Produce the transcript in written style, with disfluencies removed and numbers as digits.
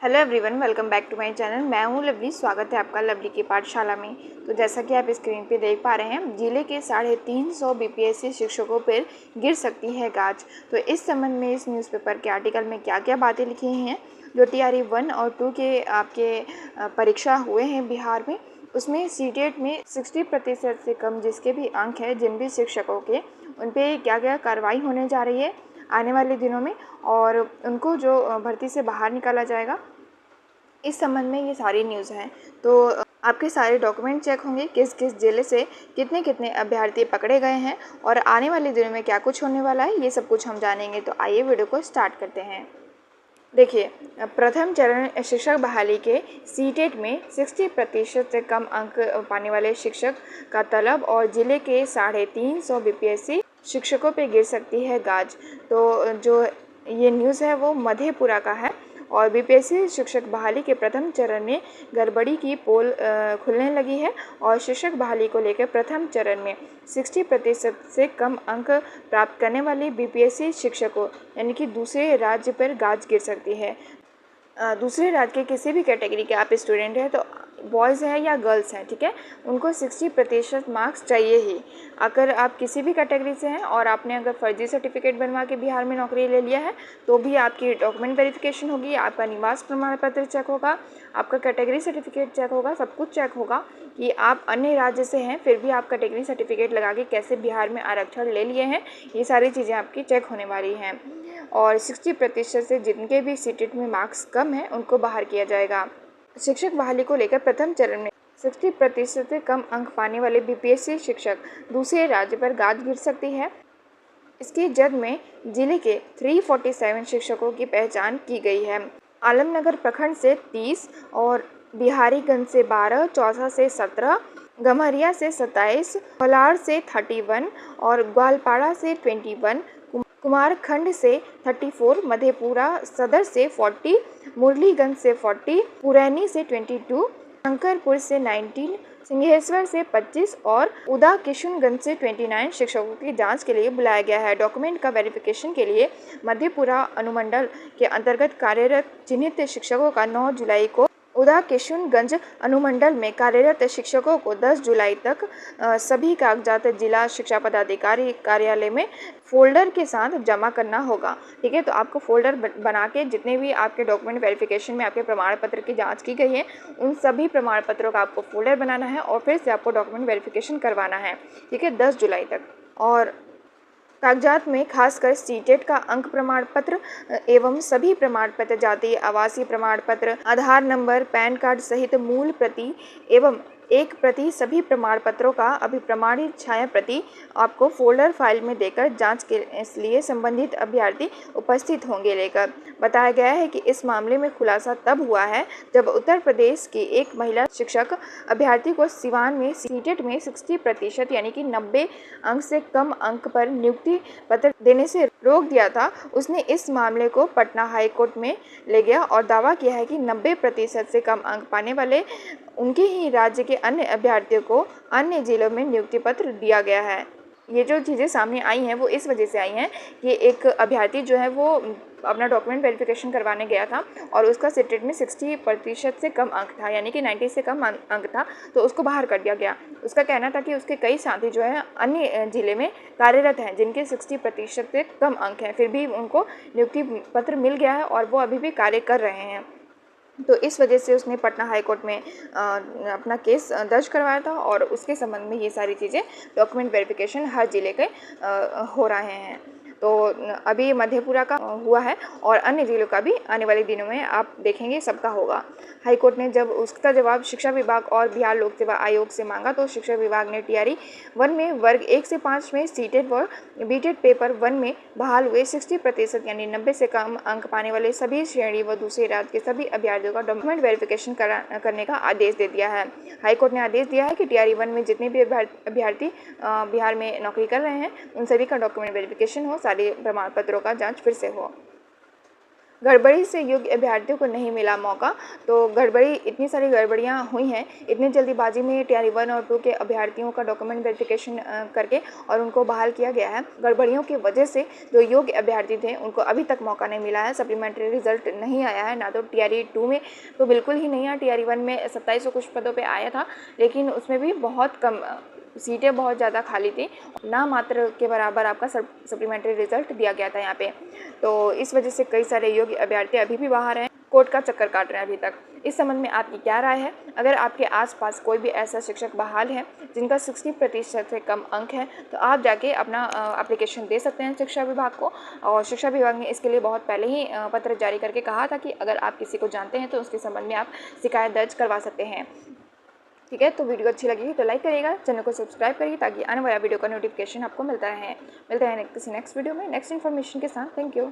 Hello everyone, welcome back to my channel. मैं हूं lovely. स्वागत है आपका लवली की पाठशाला में। तो जैसा कि आप स्क्रीन पे देख पा रहे हैं, जिले के 350 बीपीएससी शिक्षकों पर गिर सकती है गाज। तो इस संबंध में इस न्यूज़पेपर के आर्टिकल में क्या क्या बातें लिखी हैं, जो टीआरई 1 और 2 के आपके परीक्षा हुए हैं बिहार में, उसमें सीटेट में 60% से कम जिसके भी अंक है जिन भी शिक्षकों के, उन पर क्या क्या कार्रवाई होने जा रही है आने वाले दिनों में, और उनको जो भर्ती से बाहर निकाला जाएगा, इस संबंध में ये सारी न्यूज़ हैं। तो आपके सारे डॉक्यूमेंट चेक होंगे, किस किस जिले से कितने कितने अभ्यर्थी पकड़े गए हैं और आने वाले दिनों में क्या कुछ होने वाला है, ये सब कुछ हम जानेंगे। तो आइए वीडियो को स्टार्ट करते हैं। देखिए, प्रथम चरण शिक्षक बहाली के सीटेट में 60% से कम अंक पाने वाले शिक्षक का तलब और जिले के 350 बीपीएससी शिक्षकों पे गिर सकती है गाज। तो जो ये न्यूज़ है वो मधेपुरा का है और बीपीएससी शिक्षक बहाली के प्रथम चरण में गड़बड़ी की पोल खुलने लगी है और शिक्षक बहाली को लेकर प्रथम चरण में 60% से कम अंक प्राप्त करने वाले बीपीएससी शिक्षकों यानी कि दूसरे राज्य पर गाज गिर सकती है। दूसरे राज्य के किसी भी कैटेगरी के आप स्टूडेंट हैं, तो बॉयज़ हैं या गर्ल्स हैं, ठीक है, उनको 60% मार्क्स चाहिए ही। अगर आप किसी भी कैटेगरी से हैं और आपने अगर फर्जी सर्टिफिकेट बनवा के बिहार में नौकरी ले लिया है, तो भी आपकी डॉक्यूमेंट वेरिफिकेशन होगी, आपका निवास प्रमाण पत्र चेक होगा, आपका कैटेगरी सर्टिफिकेट चेक होगा, सब कुछ चेक होगा कि आप अन्य राज्य से हैं फिर भी आप कैटेगरी सर्टिफिकेट लगा के कैसे बिहार में आरक्षण ले लिए हैं। ये सारी चीज़ें आपकी चेक होने वाली हैं और 60% से जिनके भी सीटेट में मार्क्स कम हैं उनको बाहर किया जाएगा। शिक्षक बहाली को लेकर प्रथम चरण में 60% से कम अंक पाने वाले बीपीएससी शिक्षक दूसरे राज्य पर गाज गिर सकती है। इसकी जद में जिले के 347 शिक्षकों की पहचान की गई है। आलमनगर प्रखंड से 30 और बिहारीगंज से 12, चौसा से 17, गम्हरिया से 27, कोलार से 31 और ग्वालपाड़ा से 21, कुमारखंड से 34, मधेपुरा सदर से 40, मुरलीगंज से 40, पुरैनी से 22, शंकरपुर से 19, सिंहेश्वर से 25 और उदा किशुनगंज से 29 शिक्षकों की जांच के लिए बुलाया गया है। डॉक्यूमेंट का वेरिफिकेशन के लिए मधेपुरा अनुमंडल के अंतर्गत कार्यरत चिन्हित शिक्षकों का 9 जुलाई को उदा किशुनगंज अनुमंडल में कार्यरत शिक्षकों को 10 जुलाई तक सभी कागजात जिला शिक्षा पदाधिकारी कार्यालय में फोल्डर के साथ जमा करना होगा। ठीक है, तो आपको फोल्डर बना के जितने भी आपके डॉक्यूमेंट वेरिफिकेशन में आपके प्रमाण पत्र की जांच की गई है, उन सभी प्रमाण पत्रों का आपको फोल्डर बनाना है और फिर से आपको डॉक्यूमेंट वेरिफिकेशन करवाना है। ठीक है, 10 जुलाई तक। और कागजात में खासकर सीटेट का अंक प्रमाण पत्र एवं सभी प्रमाण पत्र, जाति आवासीय प्रमाण पत्र, आधार नंबर, पैन कार्ड सहित मूल प्रति एवं एक प्रति सभी प्रमाण पत्रों का अभिप्रमाणित छाया प्रति आपको फोल्डर फाइल में देकर जांच के लिए संबंधित अभ्यर्थी उपस्थित होंगे। लेकर बताया गया है कि इस मामले में खुलासा तब हुआ है जब उत्तर प्रदेश की एक महिला शिक्षक अभ्यर्थी को सिवान में सीटेट में 60% यानी कि 90 अंक से कम अंक पर नियुक्ति पत्र देने से रोक दिया था। उसने इस मामले को पटना हाई कोर्ट में ले गया और दावा किया है कि 90% से कम अंक पाने वाले उनके ही राज्य के अन्य अभ्यर्थियों को अन्य जिलों में नियुक्ति पत्र दिया गया है। ये जो चीज़ें सामने आई हैं वो इस वजह से आई हैं कि एक अभ्यर्थी जो है वो अपना डॉक्यूमेंट वेरिफिकेशन करवाने गया था और उसका सीटेट में 60% से कम अंक था, यानी कि 90 से कम अंक था, तो उसको बाहर कर दिया गया। उसका कहना था कि उसके कई साथी जो है अन्य जिले में कार्यरत हैं जिनके 60% से कम अंक हैं, फिर भी उनको नियुक्ति पत्र मिल गया है और वो अभी भी कार्य कर रहे हैं। तो इस वजह से उसने पटना हाई कोर्ट में अपना केस दर्ज करवाया था और उसके संबंध में ये सारी चीज़ें डॉक्यूमेंट वेरिफिकेशन हर ज़िले के हो रहे हैं। तो अभी मधेपुरा का हुआ है और अन्य जिलों का भी आने वाले दिनों में आप देखेंगे सबका होगा। हाई कोर्ट ने जब उसका जवाब शिक्षा विभाग और बिहार लोक सेवा आयोग से मांगा तो शिक्षा विभाग ने टीआरई 1 में वर्ग 1 से 5 में सीटेट व बीटेट पेपर 1 में बहाल हुए 60% यानी 90 से कम अंक पाने वाले सभी श्रेणी व दूसरे राज्य के सभी अभ्यर्थियों का डॉक्यूमेंट वेरिफिकेशन करने का आदेश दे दिया है। हाई कोर्ट ने आदेश दिया है कि टीआरई 1 में जितने भी अभ्यर्थी बिहार में नौकरी कर रहे हैं उन सभी का डॉक्यूमेंट वेरिफिकेशन हो, सारे प्रमाण पत्रों का जांच फिर से हो। गड़बड़ी से योग्य अभ्यर्थियों को नहीं मिला मौका। तो गड़बड़ी, इतनी सारी गड़बड़ियाँ हुई हैं, इतनी जल्दीबाजी में टीआरई 1 और 2 के अभ्यर्थियों का डॉक्यूमेंट वेरिफिकेशन करके और उनको बहाल किया गया है। गड़बड़ियों की वजह से जो योग्य अभ्यर्थी थे उनको अभी तक मौका नहीं मिला है, सप्लीमेंट्री रिजल्ट नहीं आया है, ना तो टीआरई 2 में तो बिल्कुल ही नहीं आया। टीआरई 1 में 2700 कुछ पदों पर आया था, लेकिन उसमें भी बहुत कम सीटें बहुत ज़्यादा खाली थी, ना मात्र के बराबर आपका सप्लीमेंट्री रिजल्ट दिया गया था यहाँ पे। तो इस वजह से कई सारे योग्य अभ्यर्थी अभी भी बाहर हैं, कोर्ट का चक्कर काट रहे हैं अभी तक। इस संबंध में आपकी क्या राय है? अगर आपके आसपास कोई भी ऐसा शिक्षक बहाल है जिनका 60% से कम अंक है, तो आप जाके अपना एप्लीकेशन दे सकते हैं शिक्षा विभाग को। और शिक्षा विभाग ने इसके लिए बहुत पहले ही पत्र जारी करके कहा था कि अगर आप किसी को जानते हैं तो उसके संबंध में आप शिकायत दर्ज करवा सकते हैं। ठीक है, तो वीडियो अच्छी लगी तो लाइक करिएगा, चैनल को सब्सक्राइब करिए ताकि आने वाला वीडियो का नोटिफिकेशन आपको मिलता रहे। मिलते हैं किसी नेक्स्ट वीडियो में नेक्स्ट इन्फॉर्मेशन के साथ। Thank you.